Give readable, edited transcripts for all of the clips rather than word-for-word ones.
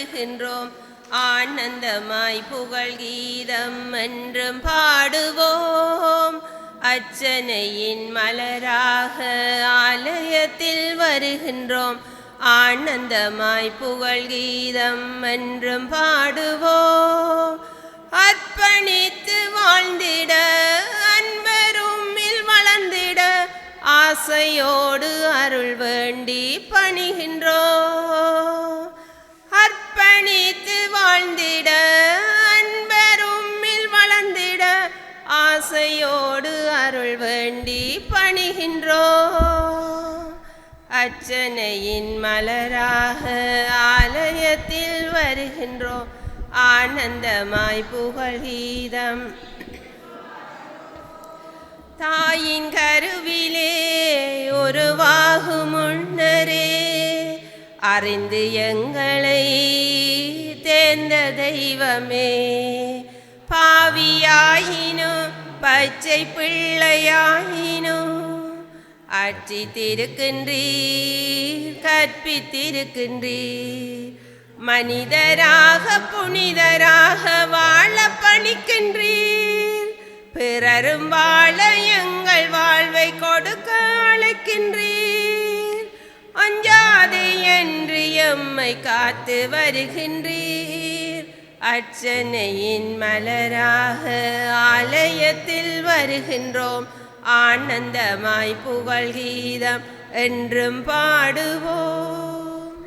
வருகின்றோம். ஆனந்தமாய் புகழ் கீதம் என்றும் பாடுவோம். அர்ச்சனையின் மலராக ஆலயத்தில் வருகின்றோம். ஆனந்தமாய் புகழ் கீதம் என்றும் பாடுவோம். அர்ப்பணித்து வாழ்ந்திட அன்பரும்மில் வளர்ந்திட ஆசையோடு அருள் வேண்டி பணிகின்றோம். அர்ப்பணித்து வாழ்ந்திட அன்பரும்மில் வளர்ந்திட ஆசையோடு அருள் வேண்டி பணிகின்றோம். அர்ச்சனையின் மலராக ஆலயத்தில் வருகின்றோம். ஆனந்தமாய் புகழ் கீதம். தாயின் கருவிலே உருவாகும் முன்னரே அறிந்து எங்களை தேர்ந்த தெய்வமே, பாவியாயினும் பச்சை பிள்ளையாயினும் அர்ச்சித்திருக்கின்றீர், கற்பித்திருக்கின்றீர். மனிதராக புனிதராக வாழ பணிக்கின்றீர். பிறரும் வாழ எங்கள் வாழ்வை கொடுக்க அழைக்கின்றீர். அஞ்சாதே என்று எம்மை காத்து வருகின்றீர். அர்ச்சனையின் மலராக ஆலயத்தில் வருகின்றோம். ஆனந்தமாய் புகழ் கீதம் என்றும் பாடுவோம்.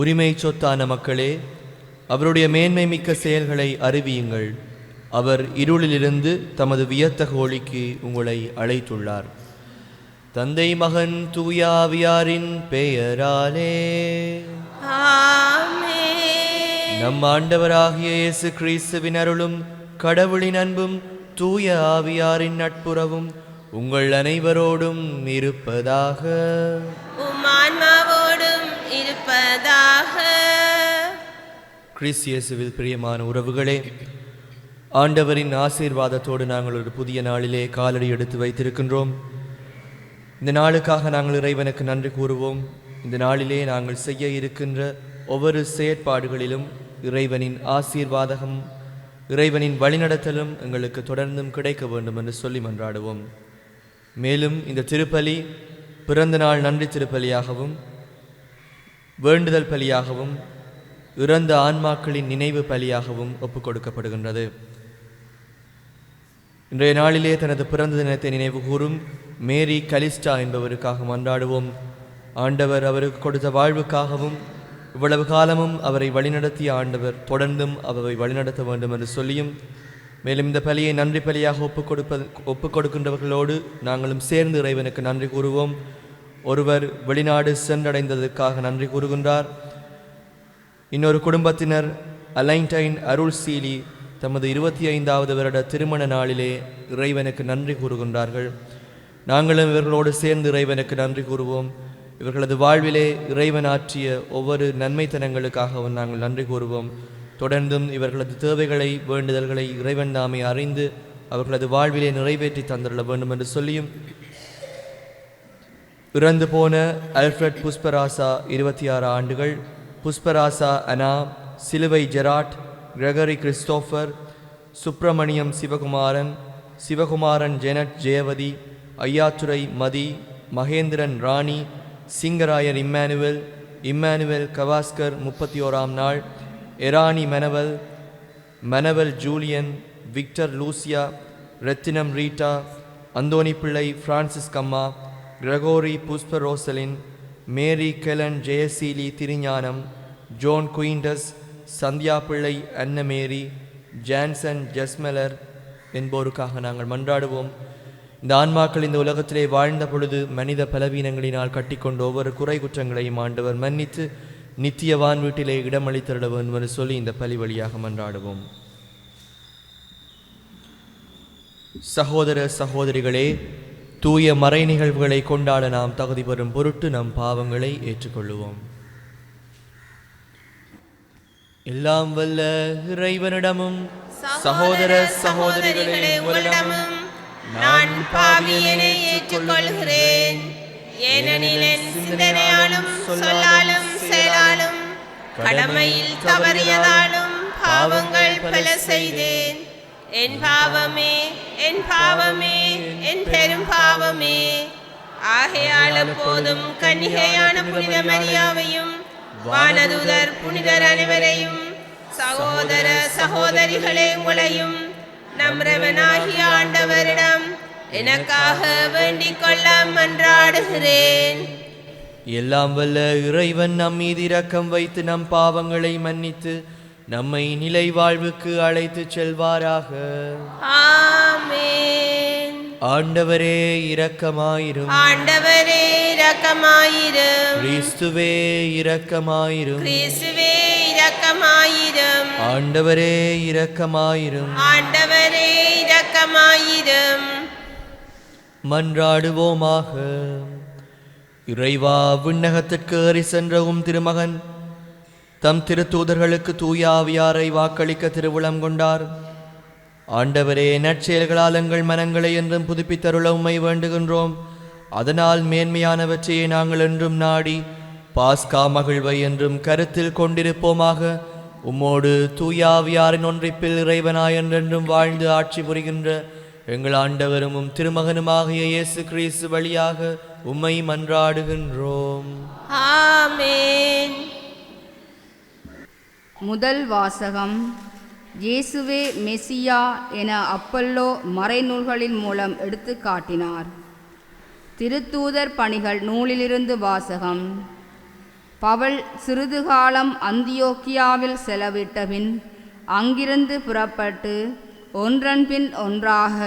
உரிமை சொத்தான மக்களே, அவருடைய மேன்மை மிக்க செயல்களை அறிவியுங்கள். அவர் இருளிலிருந்து தமது வியத்தகு ஒளிக்கு உங்களை அழைத்துள்ளார். தந்தை மகன் தூயாவியாரின் பெயராலே ஆமென். நம் ஆண்டவராகிய இயேசு கிறிஸ்துவின் அருளும் கடவுளின் அன்பும் தூய ஆவியாரின் நட்புறவும் உங்கள் அனைவரோடும் இருப்பதாக. உம்மான்மாவோடும் இருப்பதாக. கிறிஸ்து இயேசுவில் பிரியமான உறவுகளே, ஆண்டவரின் ஆசீர்வாதத்தோடு நாங்கள் ஒரு புதிய நாளிலே காலடி எடுத்து வைத்திருக்கின்றோம். இந்த நாளுக்காக நாங்கள் இறைவனுக்கு நன்றி கூறுவோம். இந்த நாளிலே நாங்கள் செய்ய இருக்கின்ற ஒவ்வொரு செயற்பாடுகளிலும் இறைவனின் ஆசீர்வாதம், இறைவனின் வழிநடத்தலும் எங்களுக்கு தொடர்ந்தும் கிடைக்க வேண்டும் என்று சொல்லி மன்றாடுவோம். மேலும் இந்த திருப்பலி பிறந்த நாள் நன்றி திருப்பலியாகவும், வேண்டுதல் பலியாகவும், இறந்த ஆன்மாக்களின் நினைவு பலியாகவும் ஒப்புக் கொடுக்கப்படுகின்றது. இன்றைய நாளிலே தனது பிறந்த தினத்தை நினைவு கூறும் மேரி கலிஸ்டா என்பவருக்காக மன்றாடுவோம். ஆண்டவர் அவருக்கு கொடுத்த வாழ்வுக்காகவும், இவ்வளவு காலமும் அவரை வழிநடத்திய ஆண்டவர் தொடர்ந்தும் அவரை வழிநடத்த வேண்டும் என்று சொல்லியும், மேலும் இந்த பலியை நன்றி பலியாக ஒப்புக் கொடுக்கின்றவர்களோடு நாங்களும் சேர்ந்து இறைவனுக்கு நன்றி கூறுவோம். ஒருவர் வெளிநாடு சென்றடைந்ததற்காக நன்றி கூறுகின்றார். இன்னொரு குடும்பத்தினர் அலைன்டைன் அருள் சீலி தமது 25வது வருட திருமண நாளிலே இறைவனுக்கு நன்றி கூறுகின்றார்கள். நாங்களும் இவர்களோடு சேர்ந்து இறைவனுக்கு நன்றி கூறுவோம். இவர்களது வாழ்விலே இறைவன் ஆற்றிய ஒவ்வொரு நன்மைத்தனங்களுக்காகவும் நாங்கள் நன்றி கூறுவோம். தொடர்ந்தும் இவர்களது தேவைகளை, வேண்டுதல்களை இறைவன் தாமே அறிந்து அவர்களது வாழ்விலே நிறைவேற்றி தந்துள்ள வேண்டும் என்று சொல்லியும், இறந்து போன அல்ஃபிரட் புஷ்பராசா 26 ஆண்டுகள், Pushparasa Ana, Siluvai Gerard, Gregory Christopher, Subramaniam Sivakumaran, Sivakumaran Janet Jeyavathy, Iyathurai Mathi, Mahendran Rani, Singarayar Emmanuel, Emmanuel Gavaskar 31ஆம் நாள், Erani Manuel, Manuel Julian, Victor Lucia, Rathinam Rita, Anthony Pillai Francis கம்மா, Gregory Pushpa Rosaline, Mary Helen Jeyaseeli Thirugnanam, Joan Quintus, Santhiya Pillai Annemarie, Johnson ஜஸ்மெலர் என்போருக்காக நாங்கள் மன்றாடுவோம். இந்த ஆன்மாக்கள் இந்த உலகத்திலே வாழ்ந்த பொழுது மனித பலவீனங்களினால் கட்டிக்கொண்ட ஒவ்வொரு குறை குற்றங்களையும் ஆண்டவர் மன்னித்து நித்தியவான் வீட்டிலே இடமளித்திட வேண்டும் என்று சொல்லி இந்த பலி வழியாக மன்றாடுவோம். சகோதர சகோதரிகளே, தூய மறை நிகழ்வுகளை கொண்டாட நாம் தகுதி பெறும் பொருட்டு நம் பாவங்களை ஏற்றுக்கொள்ளுவோம். எல்லாம் வல்ல இறைவனிடமும் சகோதர சகோதரிகளே உங்களிடமும் நான் பாவியனை ஏற்றுக்கொள்கிறேன். ஏனெனில் என் சிந்தனையாலும் சொல்லாலும் செயலாலும் கடமையில் தவறியதாலும் பாவங்கள் பல செய்தேன். என் பாவமே, என் பாவமே, என் பெரும் பாவமே. ஆகையால் எப்போதும் கன்னிகையான புனித மரியாவையும் வானதூதர் புனிதர் அனைவரையும் சகோதர சகோதரிகளே உங்களையும் நம்ரவனாகிய ஆண்டவரிடம் எனக்காக வேண்டிக் கொள்ள மன்றாடுகிறேன். எல்லாம் வல்ல இறைவன் நம் மீது இரக்கம் வைத்து நம் பாவங்களை மன்னித்து நம்மை நிலை வாழ்வுக்கு அழைத்துச் செல்வாராக. ஆமென். ஆண்டவரே இரக்கமாயிரும். ஆண்டவரே இரக்கமாயிரும். கிறிஸ்துவே இரக்கமாயிரும். கிறிஸ்துவே இரக்கமாயிரும். ஆண்டவரே இரக்கமாயிரும். ஆண்டவரே இரக்கமாயிரும். மன்றாடுவோமாக. இறைவா, விண்ணகத்திற்கு ஏறி சென்ற திருமகன் தம் திருத்தூதர்களுக்கு தூய ஆவியாரை வாக்களிக்க திருவுளம் கொண்டார். ஆண்டவரே, நற்செயல்களால் எங்கள் மனங்களை என்றும் புதுப்பித்தருள உம்மை வேண்டுகின்றோம். அதனால் மேன்மையானவற்றையே நாங்கள் என்றும் நாடி பாஸ்கா மகிழ்வை என்றும் கருத்தில் கொண்டிருப்போமாக. உம்மோடு தூய ஆவியாரின் ஒன்றிப்பில் இறைவனாய் என்றென்றும் வாழ்ந்து ஆட்சி புரிகின்ற எங்கள் ஆண்டவரும் திருமகனுமாகிய இயேசு கிறிஸ்து வழியாக உம்மை மன்றாடுகின்றோம். ஆமென். முதல் வாசகம். இயேசுவே மெசியா என அப்பல்லோ மறைநூல்களின் மூலம் எடுத்து காட்டினார். திருத்தூதர் பணிகள் நூலிலிருந்து வாசகம். பவுல் சிறிது காலம் அந்தியோக்கியாவில் செலவிட்டபின் அங்கிருந்து புறப்பட்டு ஒன்றன் பின் ஒன்றாக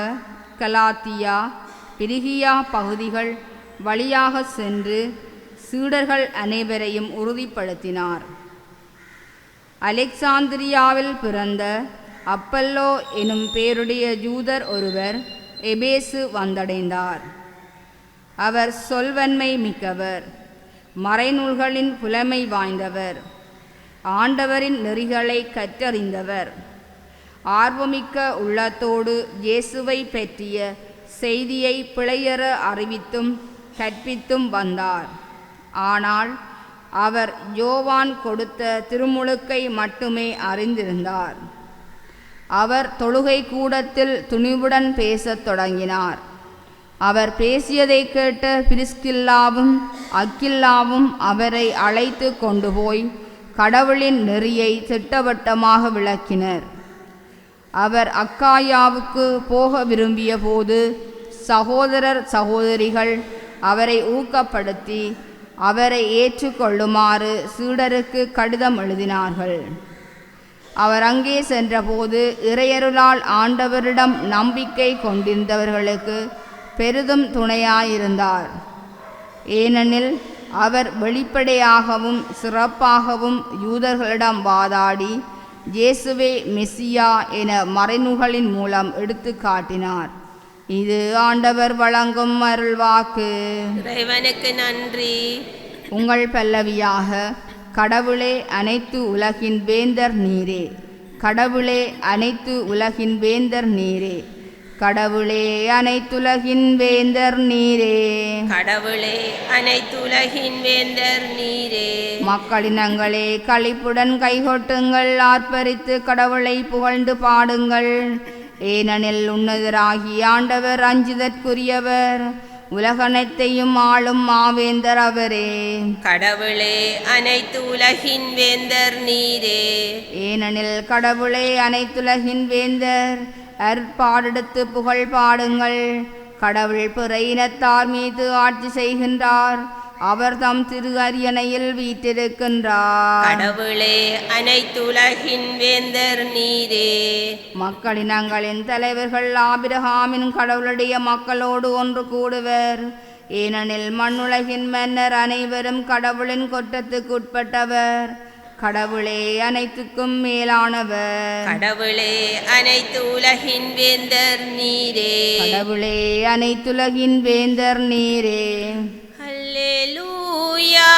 கலாத்தியா, பிரிகியா பகுதிகள் வழியாக சென்று சீடர்கள் அனைவரையும் உறுதிப்படுத்தினார். அலெக்சாந்திரியாவில் பிறந்த அப்பல்லோ எனும் பேருடைய யூதர் ஒருவர் எபேசு வந்தடைந்தார். அவர் சொல்வன்மை மிக்கவர், மறைநூல்களின் புலமை வாய்ந்தவர், ஆண்டவரின் நெறிகளை கற்றறிந்தவர். ஆர்வமிக்க உள்ளத்தோடு இயேசுவை பற்றிய செய்தியை பிழையற அறிவித்தும் கற்பித்தும் வந்தார். ஆனால் அவர் யோவான் கொடுத்த திருமுழுக்கை மட்டுமே அறிந்திருந்தார். அவர் தொழுகை கூடத்தில் துணிவுடன் பேசத் தொடங்கினார். அவர் பேசியதை கேட்ட பிரிஸ்கில்லாவும் அக்கில்லாவும் அவரை அழைத்து கொண்டு போய் கடவுளின் நெறியை திட்டவட்டமாக விளக்கினர். அவர் அக்காயாவுக்கு போக விரும்பிய போது சகோதரர் சகோதரிகள் அவரை ஊக்கப்படுத்தி அவரை ஏற்றுக்கொள்ளுமாறு சீடருக்கு கடிதம் எழுதினார்கள். அவர் அங்கே சென்றபோது இறையருளால் ஆண்டவரிடம் நம்பிக்கை கொண்டிருந்தவர்களுக்கு பெரிதும் துணையாயிருந்தார். ஏனெனில் அவர் வெளிப்படையாகவும் சிறப்பாகவும் யூதர்களிடம் வாதாடி இயேசுவே மெசியா என மறைநூல்களின் மூலம் எடுத்து காட்டினார். இது ஆண்டவர் வழங்கும் அருள்வாக்கு. இறைவனுக்கு நன்றி. உங்கள் பல்லவியாக கடவுளே அனைத்து உலகின் வேந்தர் நீரே, கடவுளே அனைத்து உலகின் வேந்தர் நீரே, கடவுளே அனைத்துலகின் வேந்தர் நீரே, கடவுளே அனைத்துலகின் வேந்தர் நீரே. மக்களினங்களே களிப்புடன் கைகொட்டுங்கள், ஆர்ப்பரித்து கடவுளை புகழ்ந்து பாடுங்கள். ஏனெனில் உன்னதராகி ஆண்டவர் அஞ்சுதற்குரியவர், உலகனைத்தையும் ஆளும் மாவேந்தர் அவரே. கடவுளே அனைத்து உலகின் வேந்தர் நீரே. ஏனெனில் கடவுளே அனைத்துலகின் வேந்தர், அற்பாடெடுத்து புகழ் பாடுங்கள். கடவுள் பிற இனத்தார் மீது ஆட்சி செய்கின்றார், அவர் தம் திரு அரியணையில் வீற்றிருக்கின்றார். கடவுளே அனைத்து உலகின் வேந்தர் நீரே. மக்களினங்களின் தலைவர்கள் ஆபிரகாமின் கடவுளுடைய மக்களோடு ஒன்று கூடுவர். ஏனெனில் மண்ணுலகின் மன்னர் அனைவரும் கடவுளின் கொற்றத்துக்குட்பட்டவர். கடவுளே அனைத்துக்கும் மேலானவர். கடவுளே அனைத்து உலகின் வேந்தர் நீரே. கடவுளே அனைத்துலகின் வேந்தர் நீரே. அல்லேலூயா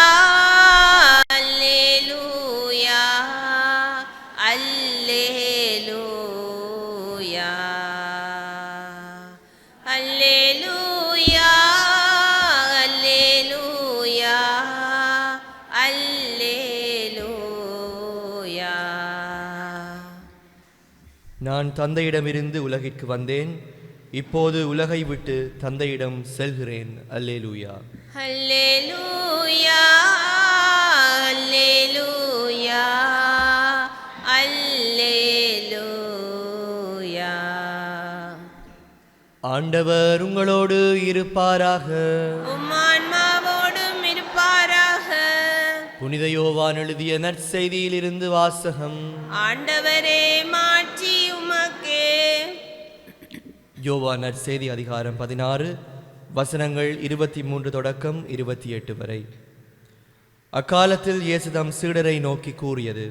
அல்லேலூயா அல்லேலூயா அல்லேலூயா அல்லேலூயா அல்லேலூயா. நான் தந்தையிடமிருந்து உலகிற்கு வந்தேன், இப்போது உலகை விட்டு தந்தையிடம் செல்கிறேன். அல்லேலூயா. அல்லேலூயா, அல்லேலூயா, அல்லேலூயா. ஆண்டவர் உங்களோடு இருப்பாராக. உம்மான்மாவோடும் இருப்பாராக. புனித யோவான் எழுதிய நற்செய்தியிலிருந்து வாசகம். ஆண்டவரே, மாட்சி உமக்கே. யோவான் நற்செய்தி அதிகாரம் 16 வசனங்கள் 23 தொடக்கம் 28 வரை. அக்காலத்தில் இயேசு தம் சீடரை நோக்கி கூறியது: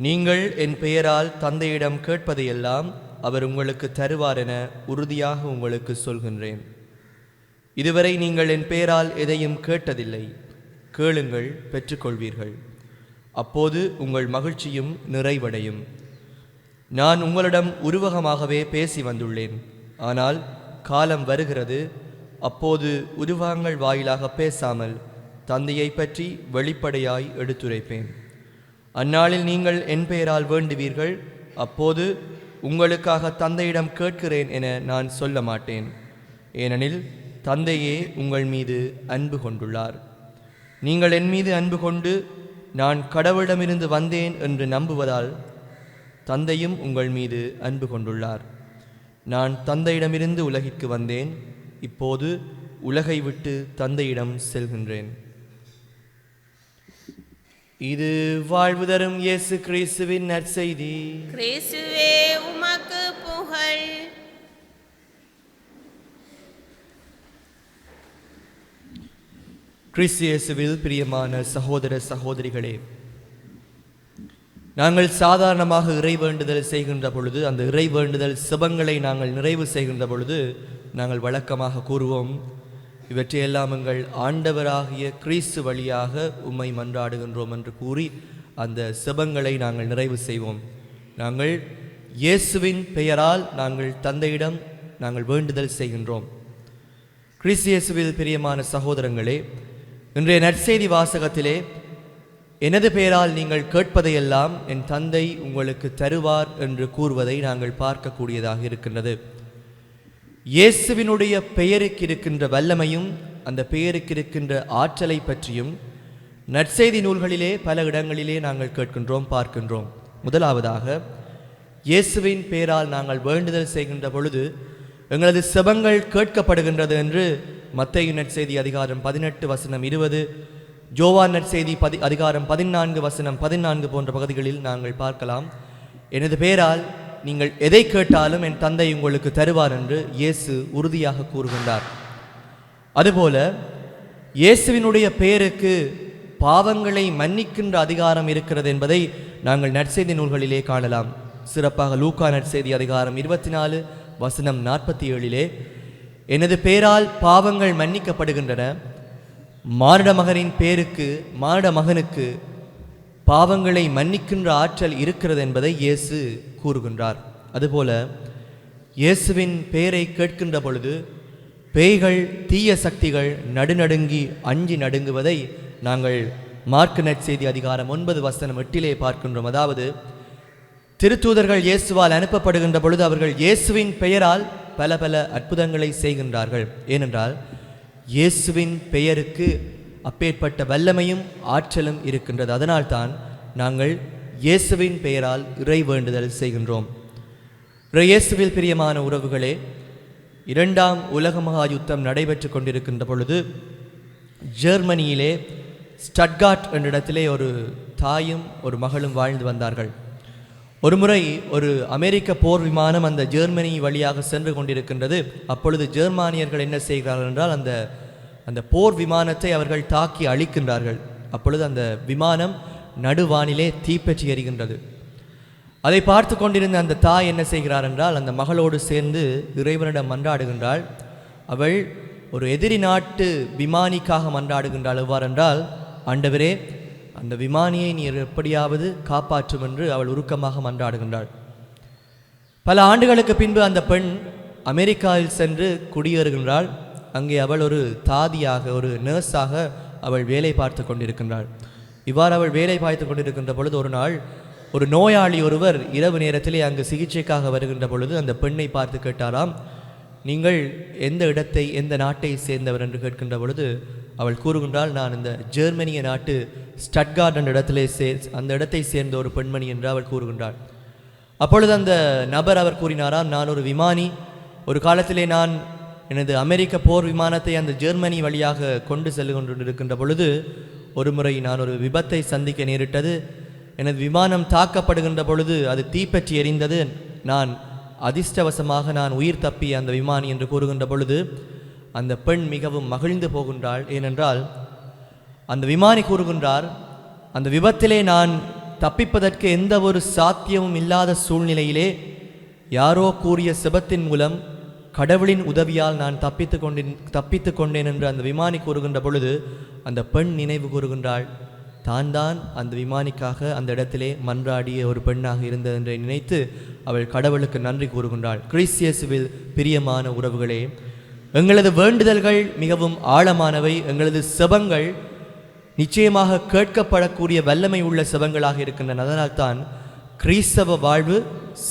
நீங்கள் என் பெயரால் தந்தையிடம் கேட்பதையெல்லாம் அவர் உங்களுக்கு தருவார் என உறுதியாக உங்களுக்கு சொல்கின்றேன். இதுவரை நீங்கள் என் பெயரால் எதையும் கேட்டதில்லை. கேளுங்கள், பெற்றுக்கொள்வீர்கள். அப்போது உங்கள் மகிழ்ச்சியும் நிறைவடையும். நான் உங்களிடம் உருவகமாகவே பேசி வந்துள்ளேன். ஆனால் காலம் வருகிறது, அப்போது உருவகங்கள் வாயிலாக பேசாமல் தந்தையை பற்றி வெளிப்படையாய் எடுத்துரைப்பேன். அந்நாளில் நீங்கள் என் பெயரால் வேண்டுவீர்கள். அப்போது உங்களுக்காக தந்தையிடம் கேட்கிறேன் என நான் சொல்ல மாட்டேன். ஏனெனில் தந்தையே உங்கள் மீது அன்பு கொண்டுள்ளார். நீங்கள் என் மீது அன்பு கொண்டு நான் கடவுளிடமிருந்து வந்தேன் என்று நம்புவதால் தந்தையும் உங்கள் மீது அன்பு கொண்டுள்ளார். நான் தந்தையிடமிருந்து உலகிற்கு வந்தேன், இப்போது உலகை விட்டு தந்தையிடம் செல்கின்றேன். இது வாழ்வு தரும் இயேசு கிறிஸ்துவின் நற்செய்தி. கிறிஸ்துவே, உமக்கு புகழ். கிறிஸ்து இயேசுவில் பிரியமான சகோதர சகோதரிகளே, நாங்கள் சாதாரணமாக இறை வேண்டுதல் செய்கின்ற பொழுது, அந்த இறை வேண்டுதல் செபங்களை நாங்கள் நிறைவு செய்கின்ற பொழுது நாங்கள் வழக்கமாக கூறுவோம்: இவற்றையெல்லாம் எங்கள் ஆண்டவராகிய கிறிஸ்து வழியாக உம்மை மன்றாடுகின்றோம் என்று கூறி அந்த செபங்களை நாங்கள் நிறைவு செய்வோம். நாங்கள் இயேசுவின் பெயரால் நாங்கள் தந்தையிடம் நாங்கள் வேண்டுதல் செய்கின்றோம். கிறிஸ்து இயேசுவில் பிரியமான சகோதரங்களே, இன்றைய நற்செய்தி வாசகத்திலே எனது பெயரால் நீங்கள் கேட்பதையெல்லாம் என் தந்தை உங்களுக்கு தருவார் என்று கூறுவதை நாங்கள் பார்க்கக்கூடியதாக இருக்கின்றது. இயேசுவினுடைய பெயருக்கு இருக்கின்ற வல்லமையும் அந்த பெயருக்கு இருக்கின்ற ஆற்றலை பற்றியும் நற்செய்தி நூல்களிலே பல இடங்களிலே நாங்கள் கேட்கின்றோம், பார்க்கின்றோம். முதலாவதாக, இயேசுவின் பெயரால் நாங்கள் வேண்டுதல் செய்கின்ற பொழுது எங்களது செபங்கள் கேட்கப்படுகின்றது என்று மத்தேயு நற்செய்தி அதிகாரம் 18 வசனம் 20, யோவான் நற்செய்தி அதிகாரம் 14 வசனம் 14 போன்ற பகுதிகளில் நாங்கள் பார்க்கலாம். எனது பெயரால் நீங்கள் எதை கேட்டாலும் என் தந்தை உங்களுக்கு தருவார் என்று இயேசு உறுதியாக கூறுகின்றார். அதுபோல இயேசுவினுடைய பெயருக்கு பாவங்களை மன்னிக்கின்ற அதிகாரம் இருக்கிறது என்பதை நாங்கள் நற்செய்தி நூல்களிலே காணலாம். சிறப்பாக லூக்கா நற்செய்தி அதிகாரம் 24 வசனம் 47 எனது பெயரால் பாவங்கள் மன்னிக்கப்படுகின்றன, மானிட மகனின் பேருக்கு மானிட மகனுக்கு பாவங்களை மன்னிக்கின்ற ஆற்றல் இருக்கிறது என்பதை இயேசு கூறுகின்றார். அதுபோல இயேசுவின் பெயரை கேட்கின்ற பொழுது பேய்கள், தீய சக்திகள் நடுநடுங்கி அஞ்சி நடுங்குவதை நாங்கள் மார்க்கு நற்செய்தி அதிகாரம் 9 வசனம் 8 பார்க்கின்றோம். அதாவது திருத்தூதர்கள் இயேசுவால் அனுப்பப்படுகின்ற பொழுது அவர்கள் இயேசுவின் பெயரால் பல பல அற்புதங்களை செய்கின்றார்கள். ஏனென்றால் இயேசுவின் பெயருக்கு அப்பேற்பட்ட வல்லமையும் ஆற்றலும் இருக்கின்றது. அதனால்தான் நாங்கள் இயேசுவின் பெயரால் இறை வேண்டுதல் செய்கின்றோம். இயேசுவில் பிரியமான உறவுகளே, 2ஆம் உலக மகா யுத்தம் நடைபெற்று கொண்டிருக்கின்ற பொழுது ஜெர்மனியிலே ஸ்டட்கார்ட் என்ற இடத்திலே ஒரு தாயும் ஒரு மகளும் வாழ்ந்து வந்தார்கள். ஒருமுறை ஒரு அமெரிக்க போர் விமானம் அந்த ஜெர்மனி வழியாக சென்று கொண்டிருக்கின்றது. அப்பொழுது ஜெர்மானியர்கள் என்ன செய்கிறார்கள் என்றால் அந்த போர் விமானத்தை அவர்கள் தாக்கி அழிக்கின்றார்கள். அப்பொழுது அந்த விமானம் நடுவானிலே தீப்பற்றி எரிகின்றது. அதை பார்த்து கொண்டிருந்த அந்த தாய் என்ன செய்கிறார் என்றால் அந்த மகளோடு சேர்ந்து இறைவனிடம் மன்றாடுகின்றாள். அவள் ஒரு எதிரி நாட்டு விமானிக்காக மன்றாடுகின்றாள். எவ்வாறென்றால், ஆண்டவரே, அந்த விமானியை நீர் எப்படியாவது காப்பாற்றும் என்று அவள் உருக்கமாக மன்றாடுகின்றாள். பல ஆண்டுகளுக்கு பின்பு அந்த பெண் அமெரிக்காவில் சென்று குடியேறுகின்றாள். அங்கே அவள் ஒரு தாதியாக, ஒரு நர்ஸாக அவள் வேலை பார்த்து கொண்டிருக்கின்றாள். இவ்வாறு அவள் வேலை பார்த்து கொண்டிருக்கின்ற பொழுது ஒரு நாள் ஒரு நோயாளி ஒருவர் இரவு நேரத்திலே அங்கு சிகிச்சைக்காக வருகின்ற பொழுது அந்த பெண்ணை பார்த்து கேட்டாராம், நீங்கள் எந்த நாட்டை சேர்ந்தவர் என்று கேட்கின்ற பொழுது அவள் கூறுகின்றால், நான் இந்த ஜெர்மனிய நாட்டு ஸ்டட்கார்ட் என்ற அந்த இடத்தை சேர்ந்த ஒரு பெண்மணி என்று அவள் கூறுகின்றாள். அப்பொழுது அந்த நபர் அவர் கூறினாராம், நான் ஒரு விமானி, ஒரு காலத்திலே நான் எனது அமெரிக்க போர் விமானத்தை அந்த ஜெர்மனி வழியாக கொண்டு செல்லு கொண்டிருக்கின்ற பொழுது ஒரு முறை நான் ஒரு விபத்தை சந்திக்க நேரிட்டது. எனது விமானம் தாக்கப்படுகின்ற பொழுது அது தீப்பற்றி எரிந்தது. நான் அதிர்ஷ்டவசமாக நான் உயிர் தப்பி அந்த விமானி என்று கூறுகின்ற பொழுது அந்த பெண் மிகவும் மகிழ்ந்து போகின்றாள். ஏனென்றால் அந்த விமானி கூறுகின்றார், அந்த விபத்திலே நான் தப்பிப்பதற்கு எந்த ஒரு சாத்தியமும் இல்லாத சூழ்நிலையிலே யாரோ கூறிய செபத்தின் மூலம் கடவுளின் உதவியால் நான் தப்பித்து கொண்டேன் என்று அந்த விமானி கூறுகின்ற பொழுது அந்த பெண் நினைவு கூறுகின்றாள், தான் அந்த விமானிக்காக அந்த இடத்திலே மன்றாடிய ஒரு பெண்ணாக இருந்தது என்று நினைத்து அவள் கடவுளுக்கு நன்றி கூறுகின்றாள். கிறிஸ்தியேசுவில் பிரியமான உறவுகளே, எங்களது வேண்டுதல்கள் மிகவும் ஆழமானவை. எங்களது செபங்கள் நிச்சயமாக கேட்கப்படக்கூடிய வல்லமை உள்ள செபங்களாக இருக்கின்றன. அதனால்தான் கிறிஸ்தவ வாழ்வு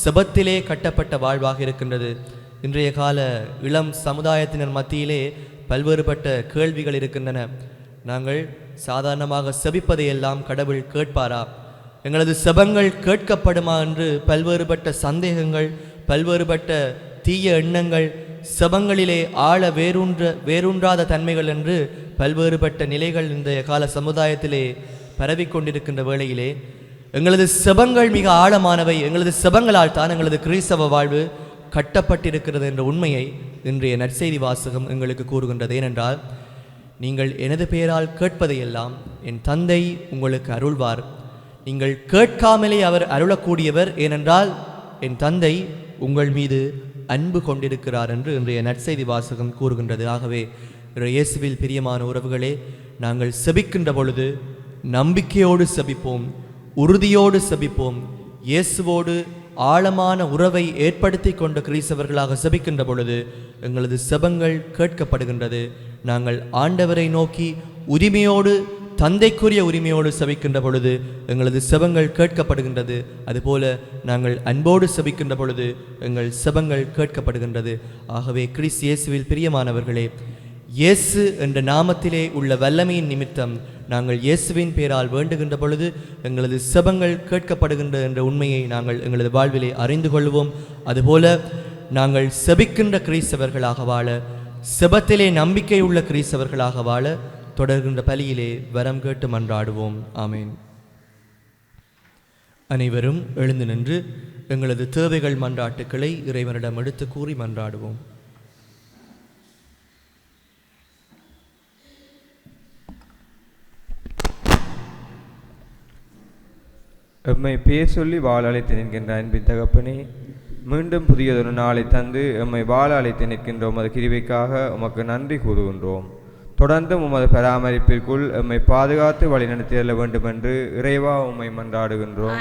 செபத்திலே கட்டப்பட்ட வாழ்வாக இருக்கின்றது. இன்றைய கால இளம் சமுதாயத்தினர் மத்தியிலே பல்வேறுபட்ட கேள்விகள் இருக்கின்றன. நாங்கள் சாதாரணமாக செபிப்பதையெல்லாம் கடவுள் கேட்பாரா, எங்களது செபங்கள் கேட்கப்படுமா என்று பல்வேறுபட்ட சந்தேகங்கள், பல்வேறுபட்ட தீய எண்ணங்கள், செபங்களிலே ஆழ வேரூன்றாத தன்மைகள் என்று பல்வேறுபட்ட நிலைகள் இன்றைய கால சமுதாயத்திலே பரவிக்கொண்டிருக்கின்ற வேளையிலே எங்களது செபங்கள் மிக ஆழமானவை. எங்களது செபங்களால் தான் எங்களது கிறிஸ்தவ வாழ்வு கட்டப்பட்டிருக்கிறது என்ற உண்மையை இன்றைய நற்செய்தி வாசகம் எங்களுக்கு கூறுகின்றது. ஏனென்றால், நீங்கள் எனது பெயரால் கேட்பதையெல்லாம் என் தந்தை உங்களுக்கு அருள்வார். நீங்கள் கேட்காமலே அவர் அருளக்கூடியவர். ஏனென்றால் என் தந்தை உங்கள் மீது அன்பு கொண்டிருக்கிறார் என்று இன்றைய நற்செய்தி வாசகம் கூறுகின்றது. ஆகவே இயேசுவில் பிரியமான உறவுகளே, நாங்கள் செபிக்கின்ற பொழுது நம்பிக்கையோடு செபிப்போம், உறுதியோடு செபிப்போம். இயேசுவோடு ஆழமான உறவை ஏற்படுத்தி கொண்ட கிறிஸ்தவர்களாக செபிக்கின்ற பொழுது எங்களது செபங்கள் கேட்கப்படுகின்றது. நாங்கள் ஆண்டவரை நோக்கி உரிமையோடு, தந்தைக்குரிய உரிமையோடு செபிக்கின்ற பொழுது எங்களது செபங்கள் கேட்கப்படுகின்றது. அதுபோல நாங்கள் அன்போடு செபிக்கின்ற பொழுது எங்கள் செபங்கள் கேட்கப்படுகின்றது. ஆகவே கிறிஸ்து இயேசுவில் பிரியமானவர்களே, இயேசு என்ற நாமத்திலே உள்ள வல்லமையின் நிமித்தம் நாங்கள் இயேசுவின் பேரால் வேண்டுகின்ற பொழுது எங்களது செபங்கள் கேட்கப்படுகின்ற என்ற உண்மையை நாங்கள் எங்களது வாழ்விலே அறிந்து கொள்வோம். அதுபோல நாங்கள் செபிக்கின்ற கிறிஸ்தவர்களாக வாழ, செபத்திலே நம்பிக்கை உள்ள கிறிஸ்தவர்களாக வாழ தொடர்கின்ற பலியிலே வரம் கேட்டு மன்றாடுவோம். ஆமேன். அனைவரும் எழுந்து நின்று எங்களது தேவைகள் மன்றாட்டுக்களை இறைவனிடம் எடுத்து கூறி மன்றாடுவோம். எம்மை பேர் சொல்லி வாழ அழைத்து நிற்கின்ற அன்பின் தகப்பனே, மீண்டும் புதியதொரு நாளை தந்து எம்மை வாழ அழைத்து நிற்கின்ற உமது கிருபைக்காக உமக்கு நன்றி கூறுகின்றோம். தொடர்ந்து உமது பராமரிப்பிற்குள் எம்மை பாதுகாத்து வழிநடத்திட வேண்டும் என்று இறைவா உம்மை மன்றாடுகின்றோம்.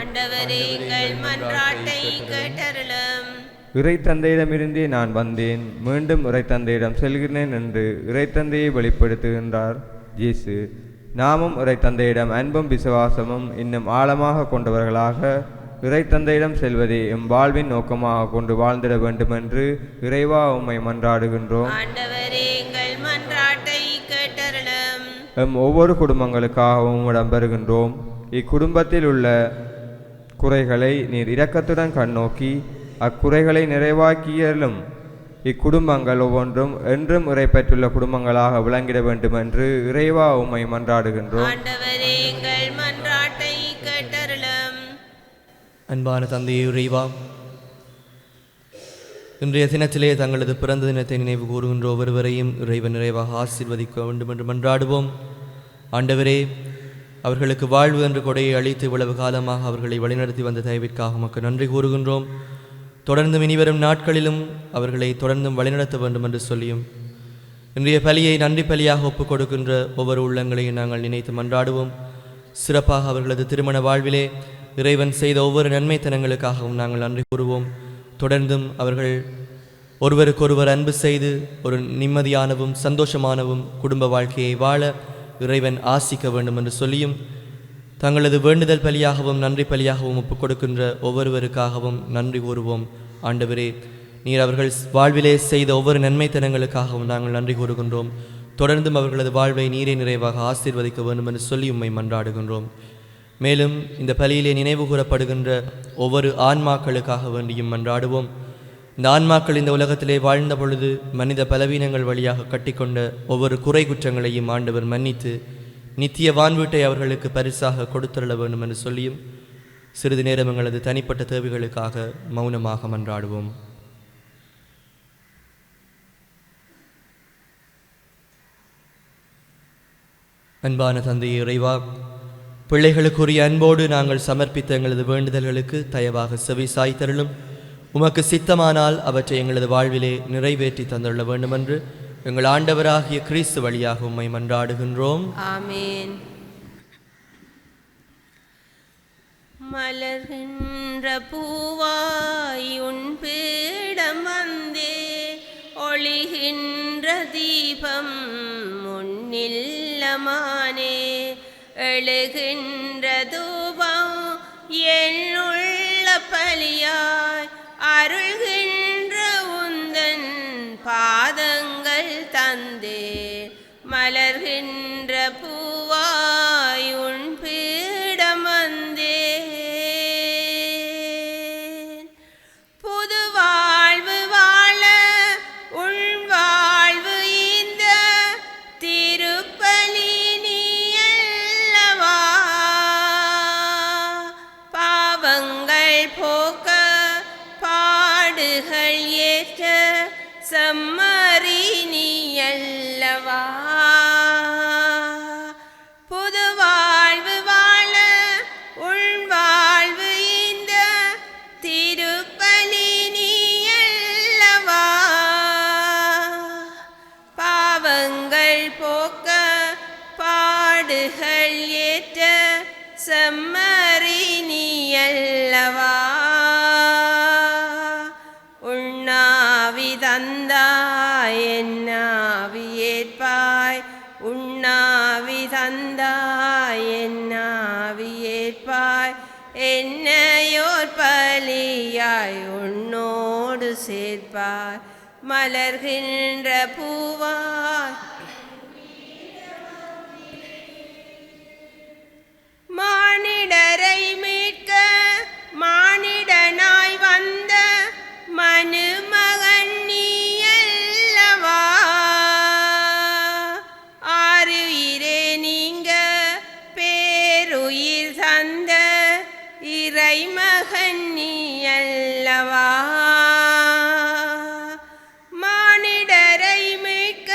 இறை தந்தையிடமிருந்தே நான் வந்தேன், மீண்டும் இறை தந்தையிடம் செல்கிறேன் என்று இறை தந்தையை வெளிப்படுத்துகின்றார் இயேசு. நாமும் இறை தந்தையிடம் அன்பும் விசுவாசமும் இன்னும் ஆழமாக கொண்டவர்களாக இறை தந்தையிடம் செல்வதை எம் வாழ்வின் நோக்கமாக கொண்டு வாழ்ந்திட வேண்டும் என்று இறைவா உம்மை மன்றாடுகின்றோம். எம் ஒவ்வொரு குடும்பங்களுக்காகவும் இடம்பெறுகின்றோம். இக்குடும்பத்தில் உள்ள குறைகளை நீர் இரக்கத்துடன் கண்ணோக்கி அக்குறைகளை நிறைவாக்கியலும் இக்குடும்பங்கள் ஒவ்வொன்றும் என்றும் இறை பெற்றுள்ள குடும்பங்களாக விளங்கிட வேண்டும் என்று இறைவா உம்மை மன்றாடுகின்றோம். அன்பான தந்தையே இறைவா, இன்றைய தினத்திலே தங்களது பிறந்த தினத்தை நினைவு கூறுகின்ற ஒவ்வொருவரையும் இறைவன் நிறைவாக ஆசீர்வதிக்க வேண்டும் என்று மன்றாடுவோம். ஆண்டவரே, அவர்களுக்கு வாழ்வு என்ற கொடையை அளித்து இவ்வளவு காலமாக அவர்களை வழிநடத்தி வந்த தயவிற்காக உமக்கு நன்றி கூறுகின்றோம். தொடர்ந்தும் இனிவரும் நாட்களிலும் அவர்களை தொடர்ந்தும் வழிநடத்த வேண்டும் என்று சொல்லியும் இன்றைய பலியை நன்றி பலியாக ஒப்புக் கொடுக்கின்ற ஒவ்வொரு உள்ளங்களையும் நாங்கள் நினைத்து மன்றாடுவோம். சிறப்பாக அவர்களது திருமண வாழ்விலே இறைவன் செய்த ஒவ்வொரு நன்மைத்தனங்களுக்காகவும் நாங்கள் நன்றி கூறுவோம். தொடர்ந்தும் அவர்கள் ஒருவருக்கொருவர் அன்பு செய்து ஒரு நிம்மதியானவும் சந்தோஷமானவும் குடும்ப வாழ்க்கையை வாழ இறைவன் ஆசிக்க வேண்டும் என்று சொல்லியும் தங்களது வேண்டுதல் பலியாகவும் நன்றி பலியாகவும் ஒப்புக் கொடுக்கின்ற ஒவ்வொருவருக்காகவும் நன்றி கூறுவோம். ஆண்டவரே, நீர் அவர்கள் வாழ்விலே செய்த ஒவ்வொரு நன்மைத்தனங்களுக்காகவும் நாங்கள் நன்றி கூறுகின்றோம். தொடர்ந்தும் அவர்களது வாழ்வை நீரே நிறைவாக ஆசீர்வதிக்க வேண்டும் என்று சொல்லி உம்மை மன்றாடுகின்றோம். மேலும் இந்த பலியிலே நினைவு கூறப்படுகின்ற ஒவ்வொரு ஆன்மாக்களுக்காக வேண்டியும் மன்றாடுவோம். இந்த ஆன்மாக்கள் இந்த உலகத்திலே வாழ்ந்த பொழுது மனித பலவீனங்கள் வழியாக கட்டிக்கொண்ட ஒவ்வொரு குறை குற்றங்களையும் ஆண்டவர் மன்னித்து நித்திய வான்வீட்டை அவர்களுக்கு பரிசாக கொடுத்துள்ள வேண்டும் என்று சொல்லியும் சிறிது நேரம் எங்களது தனிப்பட்ட தேவைகளுக்காக மௌனமாக மன்றாடுவோம். அன்பான தந்தையே இறைவா, பிள்ளைகளுக்குரிய அன்போடு நாங்கள் சமர்ப்பித்த எங்களது வேண்டுதல்களுக்கு தயவாக செவி சாய்த்தருளும். உமக்கு சித்தமானால் அவற்றை எங்களது வாழ்விலே நிறைவேற்றி தந்துள்ள வேண்டுமென்று எங்கள் ஆண்டவராகிய கிறிஸ்து வழியாக உம்மை மன்றாடுகின்றோம். ஆமேன். மலர்கின்ற பூவாய் உன் பீடம் வந்தே ஒளிகின்ற தீபம் முன்னில்லமானே எழுகின்ற தூபம் என்னுள்ள பலியாய் அருள்கின்ற உந்தன் பாதங்கள் தந்தே மலர்கின்ற பூவாய் உன் பீடம் வந்தே புது வாழ்வு வாழ உன் வாழ்வு இந்த திருப்பலி நீ அல்லவா பாவங்கள் போக்க பாடுகள் ஏற்ற செம்மறி நீ அல்லவா புது வாழ்வு வாழ உன் வாழ்வு இந்த திருப்பலி நீ அல்லவா பாவங்கள் போக்க பாடுகள் ஏற்ற செம்மறி நீ அல்லவா உண்ணாவி தந்தாய் என்னாவி ஏற்பாய் உண்ணாவி தந்தாய் என்னாவி ஏற்பாய் என்னையோர் பலியாய் உன்னோடு சேர்ப்பாய் மலர்கின்ற பூவாய் மானிடரை மீட்க மானிடனாய் வந்த மனுமகன் நீ அல்லவா ஆறுயிரே நீங்க பேருயிர் தந்த இறைமகன் நீ அல்லவா மானிடரை மீட்க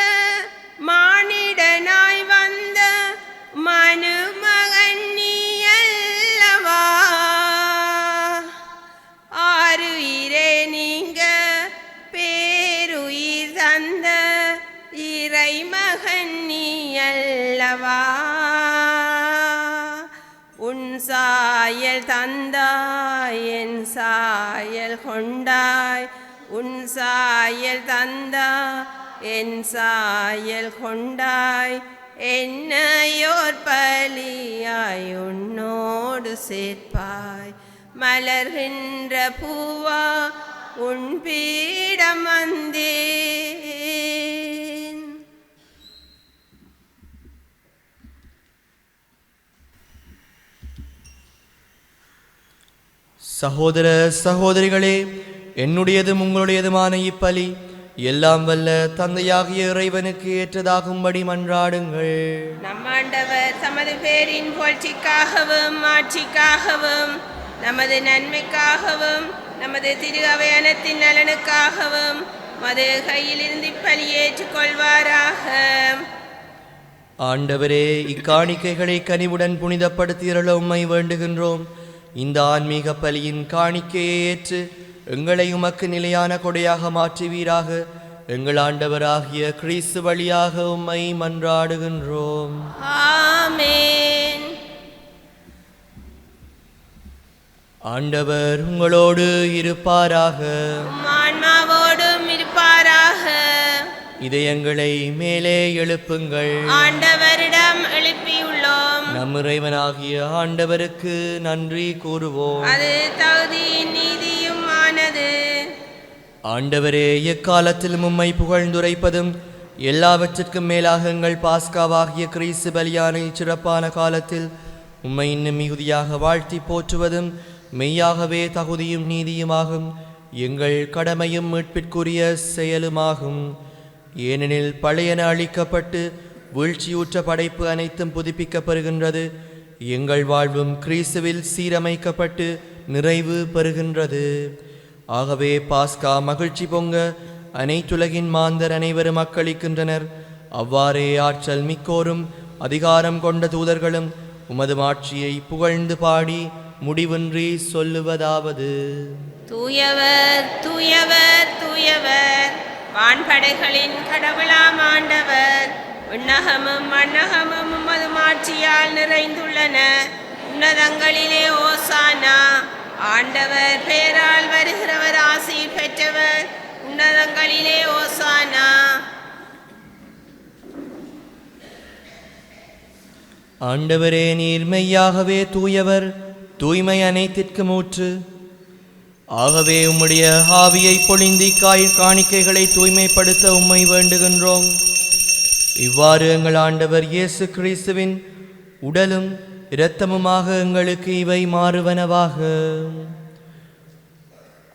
மானிடனாய் வந்த மனுமகன் நீ அல்லவா ஆறுயிரே நீங்க பேருயிர் தந்த இறைமகன் நீ அல்லவா உன் சாயல் தந்தாய் என் சாயல் கொண்டாய் உன் சாயல் தந்தாய் என் சாயல் கொண்டாய் என்னையோர் பலியாய் உன்னோடு சேர்ப்பாய் மலர்கின்ற பூவா உன் பீடம் வந்தேன். சகோதர சகோதரிகளே, என்னுடையதும் உங்களுடையதுமான இப்பலி எல்லாம் வல்ல தந்தையாகிய இறைவனுக்கு ஏற்றதாகும்படி மன்றாடுங்கள். நம் ஆண்டவர் தமது பேரின் புகழ்ச்சிக்காகவும் ஆட்சிக்காகவும் நமது நன்மைக்காகவும் நமது திரு அவையனத்தின் நலனுக்காகவும் மது கையிலிருந்து பலியேற்றுக் கொள்வாராக. ஆண்டவரே, இக்காணிக்கைகளை கனிவுடன் புனிதப்படுத்தியருள உம்மை வேண்டுகின்றோம். இந்த ஆன்மீக பலியின் காணிக்கையை ஏற்று எங்களை உமக்கு நிலையான கொடையாக மாற்றுவீராக. எங்கள் ஆண்டவராகிய கிறிஸ்து வழியாக உம்மை மன்றாடுகின்றோம். ஆமென். ஆண்டவர் உங்களோடு இருப்பாராக. உம் ஆன்மாவோடும் இருப்பாராக. இதயங்களை மேலே எழுப்புங்கள். ஆண்டவரிடம் எழுப்பியுள்ளோம். நம் இறைவனாகிய ஆண்டவருக்கு நன்றி கூறுவோம். அது தகுதியின் நீதியும் ஆனது. ஆண்டவரே, எக்காலத்திலும் உம்மை புகழ்ந்துரைப்பதும் எல்லாவற்றிற்கும் மேலாக எங்கள் பாஸ்காவாகிய கிறிஸ்து பலியான சிறப்பான காலத்தில் உம்மை இன்னும் மிகுதியாக வாழ்த்தி போற்றுவதும் மெய்யாகவே தகுதியும் நீதியுமாகும். எங்கள் கடமையும் மீட்பிற்குரிய செயலுமாகும். ஏனெனில் பழையன அழிக்கப்பட்டு வீழ்ச்சியுற்ற படைப்பு அனைத்தும் புதுப்பிக்கப்படுகின்றது. எங்கள் வாழ்வும் கிறிஸ்துவில் சீரமைக்கப்பட்டு நிறைவு பெறுகின்றது. ஆகவே பாஸ்கா மகிழ்ச்சி பொங்க அனைத்துலகின் மாந்தர் அனைவரும் அக்களிக்கின்றனர். அவ்வாறே ஆற்றல் மிக்கோரும் அதிகாரம் கொண்ட தூதர்களும் உமது மாட்சியை புகழ்ந்து பாடி முடிவின்றி சொல்லுவதாவது: தூயவர் தூயவர் தூயவர், வான்படைகளின் கடவுளாம் ஆண்டவர். விண்ணகமும் மண்ணகமும் உமது மாட்சியால் நிறைந்துள்ளன. உன்னதங்களிலே ஓசானா. ஆண்டவர் பெயரால் வருகிறவர் ஆசி பெற்றவர். உன்னதங்களிலே ஓசானா. ஆண்டவரே, நீர் மெய்யாகவே தூயவர், தூய்மை அனைத்திற்கும் ஊற்று. ஆகவே உம்முடைய ஆவியை பொழிந்தி காணிக்கைகளை தூய்மைப்படுத்த உம்மை வேண்டுகின்றோம். இவ்வாறு எங்கள் ஆண்டவர் இயேசு கிறிஸ்துவின் உடலும் இரத்தமுமாக எங்களுக்கு இவை மாறுவனவாக.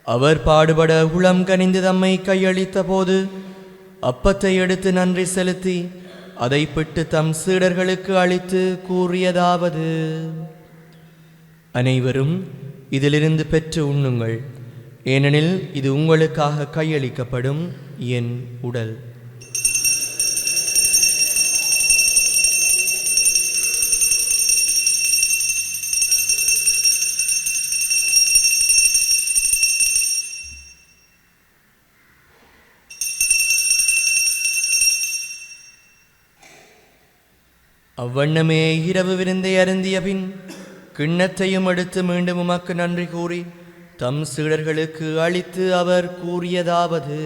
அவர் பாடுபட உளம் கனிந்து தம்மை கையளித்த போது அப்பத்தை எடுத்து நன்றி செலுத்தி அதை பிட்டு தம் சீடர்களுக்கு அளித்து கூறியதாவது: அனைவரும் இதிலிருந்து பெற்று உண்ணுங்கள், ஏனெனில் இது உங்களுக்காக கையளிக்கப்படும் என் உடல். அவ்வண்ணமே இரவு விருந்தை அருந்திய பின் கிண்ணத்தையும் எடுத்து மீண்டும் உமக்கு நன்றி கூறி தம் சீடர்களுக்கு அளித்து அவர் கூறியதாவது: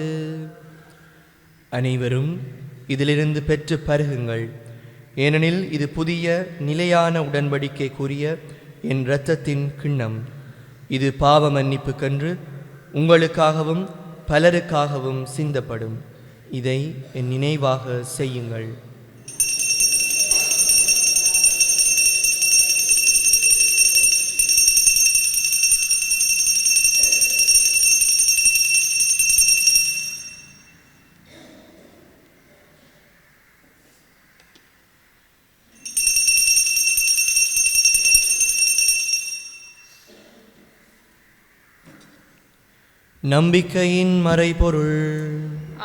அனைவரும் இதிலிருந்து பெற்று பருகுங்கள், ஏனெனில் இது புதிய நிலையான உடன்படிக்கைக்குரிய என் இரத்தத்தின் கிண்ணம். இது பாவ மன்னிப்புக்கென்று உங்களுக்காகவும் பலருக்காகவும் சிந்தப்படும். இதை என் நினைவாக செய்யுங்கள். நம்பிக்கையின் மறைபொருள்.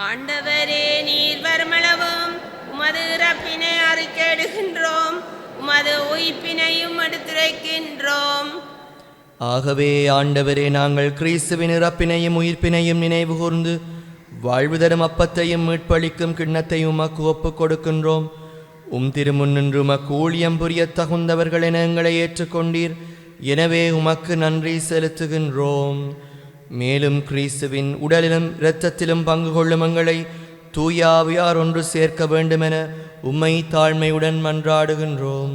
ஆண்டவரே, நீர் வருமளவும் உமது இறப்பினை அறிக்கையிடுகின்றோம், உமது உயிர்ப்பினையும் எடுத்துரைக்கின்றோம். ஆகவே ஆண்டவரே, நாங்கள் கிறிஸ்துவின் இறப்பினையும் உயிர்ப்பினையும் நினைவு கூர்ந்து வாழ்வு தரும் அப்பத்தையும் மீட்பளிக்கும் கிண்ணத்தையும் உமக்கு ஒப்புக் கொடுக்கின்றோம். திருமுன்னின்று உமக்கு ஊழியம் புரிய தகுந்தவர்கள் என எங்களை ஏற்றுக்கொண்டீர். எனவே உமக்கு நன்றி செலுத்துகின்றோம். மேலும் கிறிஸ்துவின் உடலிலும் இரத்தத்திலும் பங்கு கொள்ளும் எங்களை தூய ஆவியார் ஒன்று சேர்க்க வேண்டுமென உம்மை தாழ்மையுடன் மன்றாடுகின்றோம்.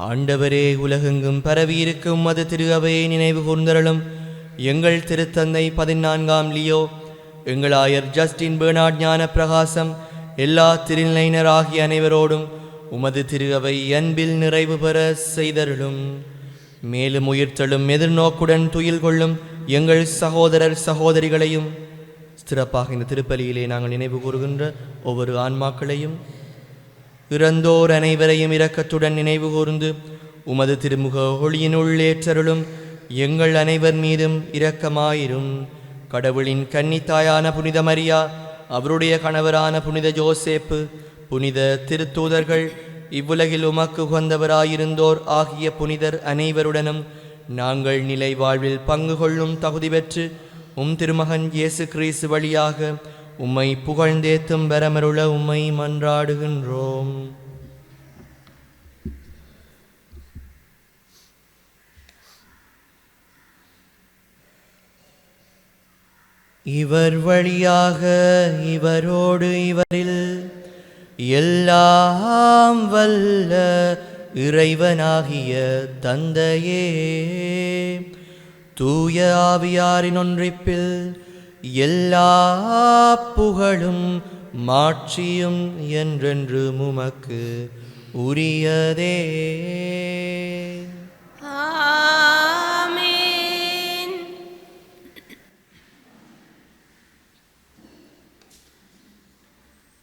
ஆண்டவரே, உலகெங்கும் பரவியிருக்கும் உமது திரு அவையை நினைவு கூர்ந்தருளும். எங்கள் திருத்தந்தை 14ஆம் லியோ, எங்கள் ஆயர் ஜஸ்டின் பெர்னார்ட் ஞான பிரகாசம், எல்லா திருநிலையினர் ஆகிய அனைவரோடும் உமது திரு அவை அன்பில் நிறைவு பெற செய்தருளும். மேலும் உயிர்த்தெழும் எதிர்நோக்குடன் துயில் கொள்ளும் எங்கள் சகோதரர் சகோதரிகளையும், சிறப்பாக இந்த திருப்பலியிலே நாங்கள் நினைவு கூறுகின்ற ஒவ்வொரு ஆன்மாக்களையும், இறந்தோர் அனைவரையும் இரக்கத்துடன் நினைவு கூர்ந்து உமது திருமுக ஒளியினுள் ஏற்றருளும். எங்கள் அனைவர் மீதும் இரக்கமாயிரும். கடவுளின் கன்னித்தாயான புனித மரியா, அவருடைய கணவரான புனித ஜோசேப்பு, புனித திருத்தூதர்கள், இவ்வுலகில் உமக்கு உகந்தவராயிருந்தோர் ஆகிய புனிதர் அனைவருடனும் நாங்கள் நிலை வாழ்வில் பங்கு கொள்ளும் தகுதி பெற்று திருமகன் இயேசு கிறிஸ்து வழியாக உம்மை புகழ்ந்தேத்தும் பெறமருள உம்மை மன்றாடுகின்றோம். இவர் வழியாக இவரோடு இவரில் எல்லாம் வல்ல இறைவனாகிய தந்தையே, தூய ஆவியாரின் ஒன்றிப்பில் எல்லா புகழும் மாட்சியும் என்றென்று உமக்கு உரியதே. ஆமென்.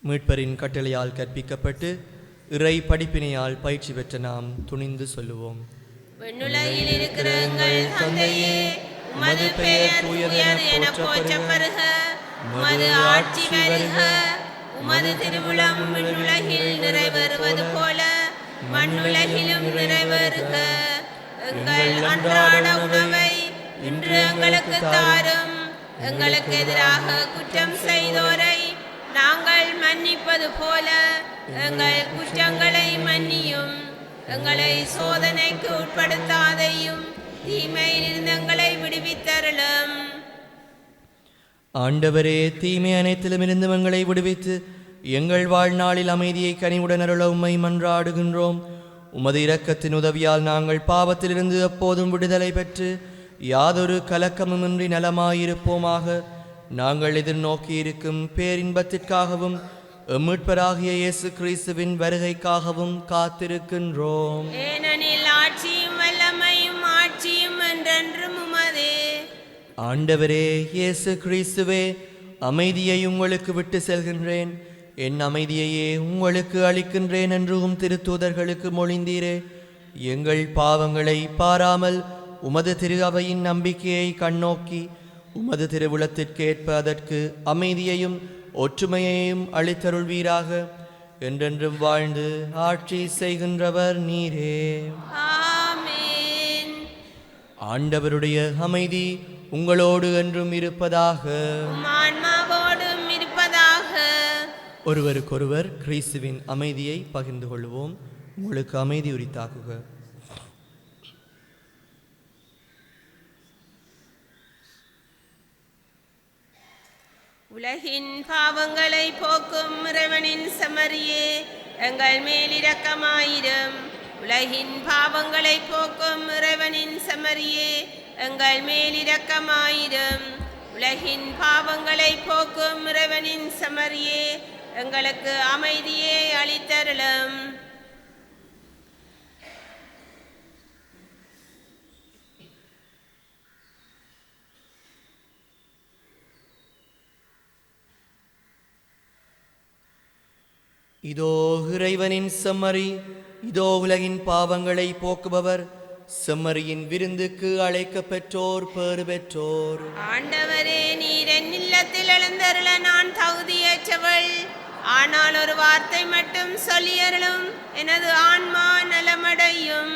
மீட்பரின் கட்டளையால் கற்பிக்கப்பட்டு இறை படிப்பினையால் பயிற்சி பெற்ற நாம் துணிந்து சொல்லுவோம். விண்ணுலகில் இருக்கிற எங்கள் தந்தையே, உமது பெயர் தூயது என போற்றப் பெறுக. உமது ஆட்சி வருக. உமது திருவுளம் விண்ணுலகில் நிறைவேறுவது போல மண்ணுலகிலும் நிறைவேறுக. எங்கள் அன்றாட உணவை இன்று எங்களுக்கு தாரும். எங்களுக்கு எதிராக குற்றம் செய்தோரை நாங்கள் மன்னிப்பது போல எங்கள் குற்றங்களை மன்னியும். எங்களை சோதனைக்கு உட்படுத்தாதையும் தீமையிலிருந்து எங்களை விடுவித்தருளும். ஆண்டவரே, தீமை அனைத்திலும் இருந்து எங்களை விடுவித்து எங்கள் வாழ்நாளில் அமைதியை கனிவுடன் அருள உம்மை மன்றாடுகின்றோம். உமது இரக்கத்தின் உதவியால் நாங்கள் பாவத்திலிருந்து எப்போதும் விடுதலை பெற்று யாதொரு கலக்கமுமின்றி நலமாயிருப்போமாக. நாங்கள் எதிர்நோக்கி இருக்கும் பேரின்பத்திற்காகவும் மீட்பராகிய இயேசு கிறிஸ்துவின் வருகைக்காகவும் காத்திருக்கின்றோம். ஏனெனில் ஆட்சியும் வல்லமையும் ஆட்சியும் என்றென்றும் உமதே. ஆண்டவரே இயேசு கிறிஸ்துவே, அமைதியை உங்களுக்கு விட்டு செல்கின்றேன், என் அமைதியையே உங்களுக்கு அளிக்கின்றேன் என்றும் திருத்தூதர்களுக்கு மொழிந்தீரே. எங்கள் பாவங்களை பாராமல் உமது திரு அவையின் நம்பிக்கையை கண்ணோக்கி உமது திருவுளத்திற்கேற்ப அதற்கு அமைதியையும் ஒற்றுமையையும் அளித்தருள்வீராக. என்றென்றும் வாழ்ந்து ஆட்சி செய்கின்றவர் நீரே. ஆமென். ஆண்டவருடைய அமைதி உங்களோடு என்றும் இருப்பதாக. உம் ஆன்மாவோடும் இருப்பதாக. ஒருவருக்கொருவர் கிறிஸ்துவின் அமைதியை பகிர்ந்து கொள்வோம். உங்களுக்கு அமைதி உரித்தாக்குக. உலகின் பாவங்களை போக்கும் இறைவனின் செம்மறியே, எங்கள் மேல் இரக்கமாயிரும். உலகின் பாவங்களை போக்கும் இறைவனின் செம்மறியே, எங்கள் மேல் இரக்கமாயிரும். உலகின் பாவங்களை போக்கும் இறைவனின் செம்மறியே, எங்களுக்கு அமைதியை அளித்தருளும். இதோ இறைவனின் செம்மறி, இதோ உலகின் பாவங்களை போக்குபவர். செம்மறியின் விருந்துக்கு அழைக்க பெற்றோர் பேறு பெற்றோர். ஆண்டவரே, நீர் என் இல்லத்தில் எழுந்தருள நான் தகுதியற்றவள். ஆனால் ஒரு வார்த்தை மட்டும் சொல்லியருளும், எனது ஆன்மா நலமடையும்.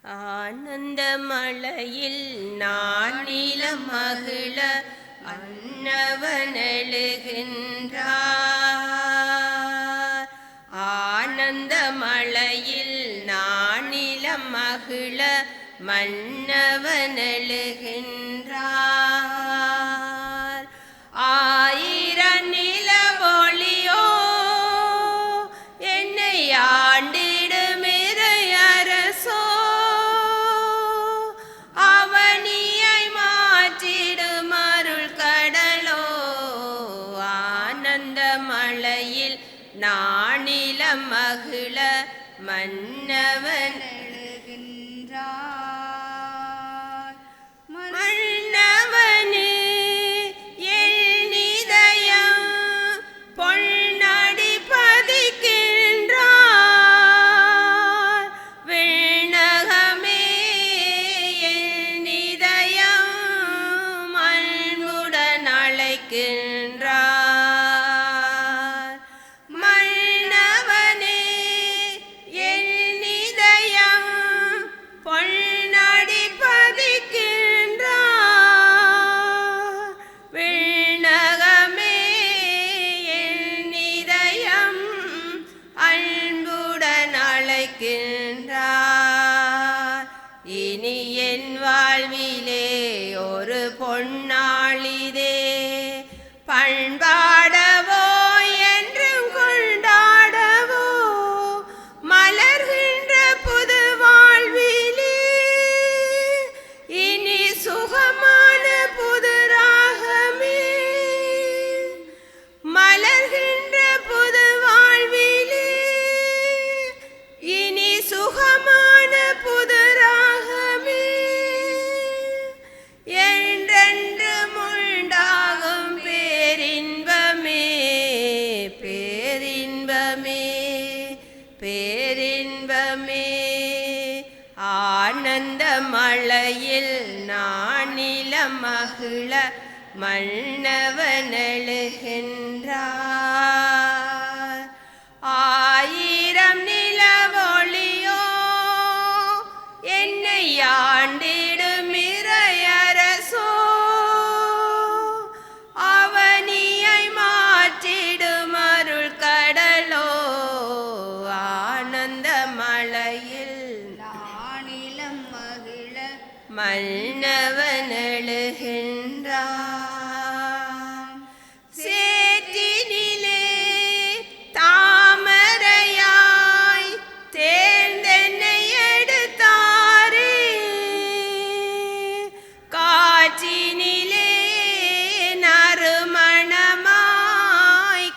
ஆனந்த மழையில் நான் நீலம் மகிழ அன்னவன் எழுகின்றார். ஆனந்த மழையில் நான் நீலம் மகிழ மன்னவன் எழுகின்றார். ஆயிரம் மன்னவன் எழுகின்றார். மன்னவனே எண்ணிதயம் பொன்னடி பதிக்கின்றார். விண்ணகமே எண்ணிதயம் அன்புடன் அழைக்கின்றார். மன்னவனே எண்ணிதயம் பொன்னடி பதிக்கின்றார். விண்ணகமே எண்ணிதயம் அன்புடன் அழைக்கின்றார். இனி என் வாழ்விலே ஒரு பொன்னாளிதே பண்பாடவோ என்றும் கொண்டாடவோ மலர்கின்ற புது வாழ்விலே இனி சுகமான புது ராகமே. மலர்கின்ற புது வாழ்விலே இனி சுகமான புது ராகமே. என்றென்று உண்டாகும் பேரின்பமே பேரின்பமே பேரின்பமே. ஆனந்த மழையில் நானிலம் மகிழ மன்னவன் எழுகின்றார். ஆயிரம் நிலவொளியோ என்னை ஆண்டிடும் இறையரசோ அவனியை மாற்றிடும் அருள் கடலோ. ஆனந்த மழையில் நானிலம் மகிழ மன்னவன் எழுகின்றான். சேற்றினிலே தாமரையாய் தேர்ந்தென்னை எடுத்தாரே. காற்றினிலே நறுமணமாய்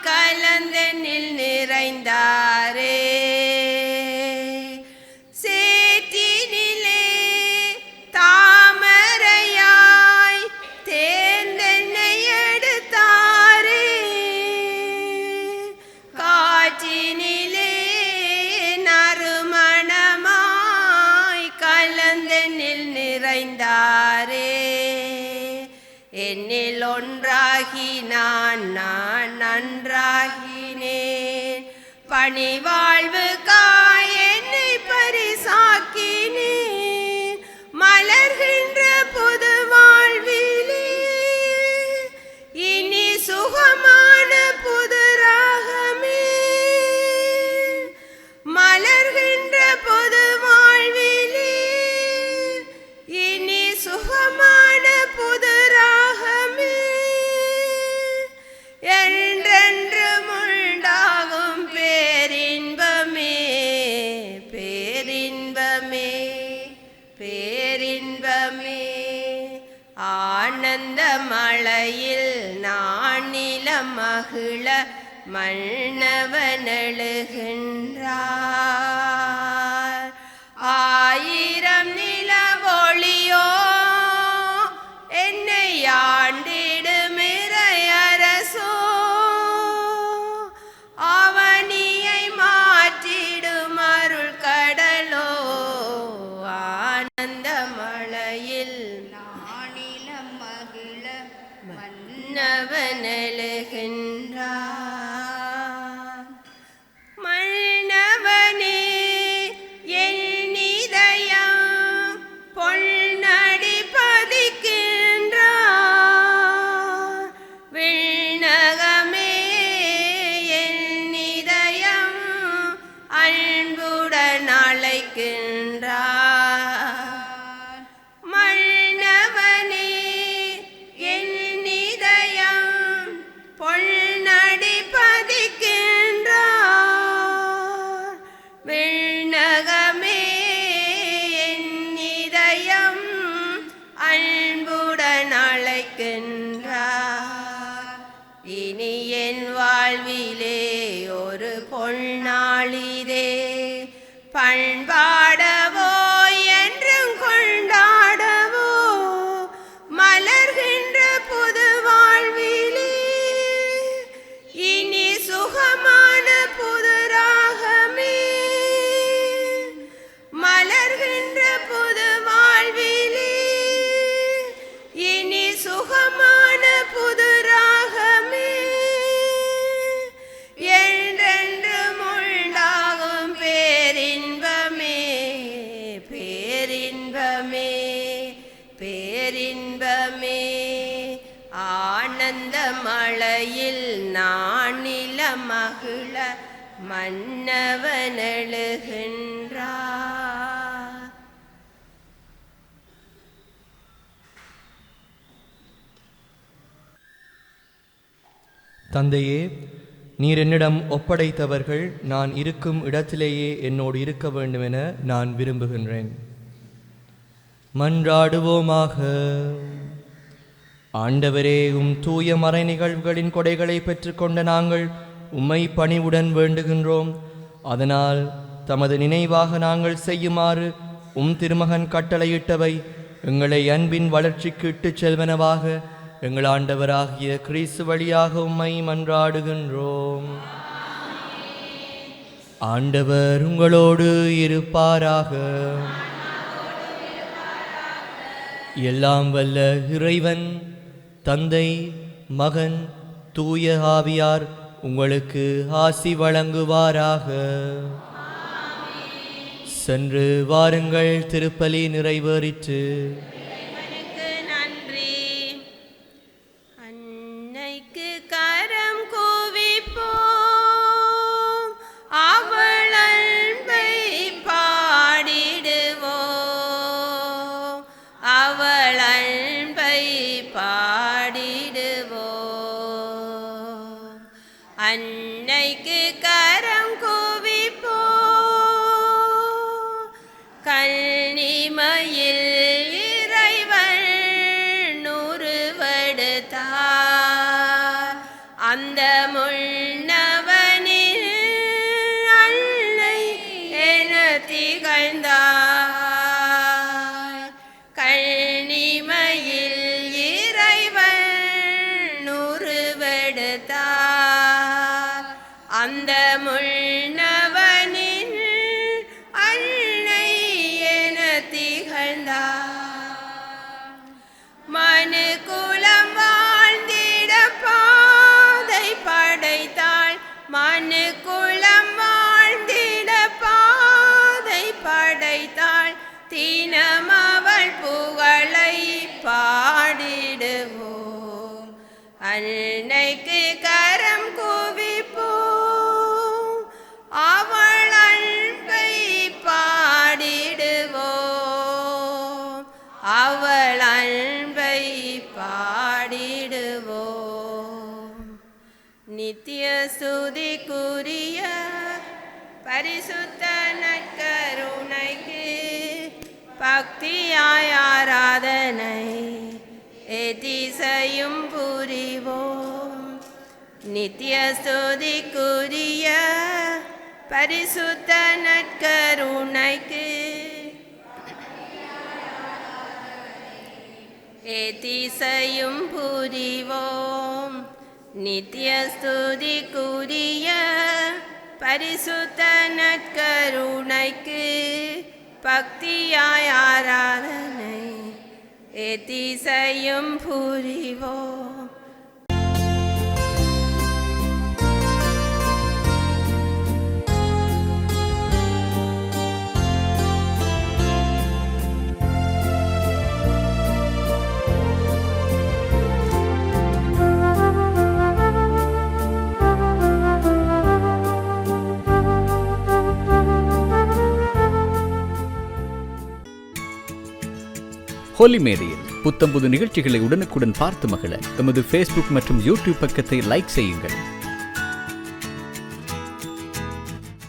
கலந்தென்னில் நிறைந்தாரே. சேற்றினிலே தாமரையாய் தேர்ந்தென்னை எடுத்தாரே. காற்றினிலே நறுமணமாய் கலந்தென்னில் நிறைந்தாரே. என்னில் ஒன்றாகி நான் நன்றாகினேன். பணிவாழ்வுக்காய் என்னை பரிசாக்கினேன். மலர்கின்ற புது வாழ்விலே இனி சுகமான புது ராகமே. மலர்கின்ற புது வாழ்விலே இனி சுகமான புது ராகமே. என்றென்று உண்டாகும் பேரின்பமே பேரின்பமே பேரின்பமே. ஆனந்த மழையில் நானிலம் மகிழ மன்னவன் எழுகின்றார். ஆயிரம் நிலவொளியோ என்னை ஆண்டிடும் இறையரசோ அவனியை மாற்றிடும் அருள் கடலோ. ஆனந்த மழையில் நானிலம் மகிழ மன்னவன் எழுகின்றார். மன்னவனே பண்பாடவோ என்றும் கொண்டாடவோ மலர்கின்ற புது வாழ்விலே இனி சுகமான புது ராகமே மலர்கின்ற புது வாழ்விலே இனி சுகமான புது ராகமே என்றென்றும் உண்டாகும் பேரின்பமே பேரின்பமே பேரின்பமே ஆனந்த மழையில் நானில மகிழ மன்னவன் எழுகின்றார். தந்தையே, நீர் என்னிடம் ஒப்படைத்தவர்கள் நான் இருக்கும் இடத்திலேயே என்னோடு இருக்க வேண்டுமென நான் விரும்புகின்றேன். மன்றாடுவோமாக. ஆண்டவரே, தூய மறை நிகழ்வுகளின் கொடைகளை பெற்றுக்கொண்ட நாங்கள் உம்மை பணிவுடன் வேண்டுகின்றோம். அதனால் தமது நினைவாக நாங்கள் செய்யுமாறு திருமகன் கட்டளையிட்டவை எங்களை அன்பின் வளர்ச்சிக்கு இட்டுச் செல்வனவாக எங்கள் ஆண்டவராகிய கிறிஸ்து வழியாக உம்மை மன்றாடுகின்றோம். ஆண்டவர் உங்களோடு இருப்பாராக. எல்லாம் வல்ல இறைவன் தந்தை, மகன், தூய ஆவியார் உங்களுக்கு ஆசி வழங்குவாராக. சென்று வாருங்கள், திருப்பலி நிறைவேறிற்று. நன்றி. அன்னைக்கு கரம் கூவிப்போம், அவள் அன்பை பாடிடுவோம், அவள் அன்பை பாடிடுவோம். அன்னைக்கு கரம் கூவிப்போம், கன்னிமையில் இறைவன் உருவெடுத்தார். அந்த முன்னவனில் அன்னை என திகழ்ந்தார். கன்னிமையில் இறைவன் உருவெடுத்தார். அந்த முன்னவனின் அன்னை என திகழ்ந்தார். மனு குலம் வாழ்ந்திட பாதை படைத்தாள். மனு குலம் வாழ்ந்திட பாதை படைத்தாள். தினம் அவள் புகழை பாடிடுவோம். அன்னைக்கு கரம் குவிப்போம், அவள் அன்பை பாடிடுவோம், அவள் அன்பை பாடிடுவோம். நித்திய ஸ்துதிக்குரிய பரிசுத்த நற்கருணைக்கு பக்தியாய் ஆராதனை எதிசையும் புரிவோம். நித்திய ஸ்துதிக்குரிய பரிசுத்த நற்கருணைக்கு எதிசையும் புரிவோம். நித்திய ஸ்துதிக்குரிய பரிசுத்த நற்கருணைக்கு பக்தியாய் ஆராதனை எதிசையும் புரிவோம். ஹோலி மேடையில் புத்தம்புது நிகழ்ச்சிகளை உடனுக்குடன் பார்த்து மகிழ எமது ஃபேஸ்புக் மற்றும் யூடியூப் பக்கத்தை லைக் செய்யுங்கள்.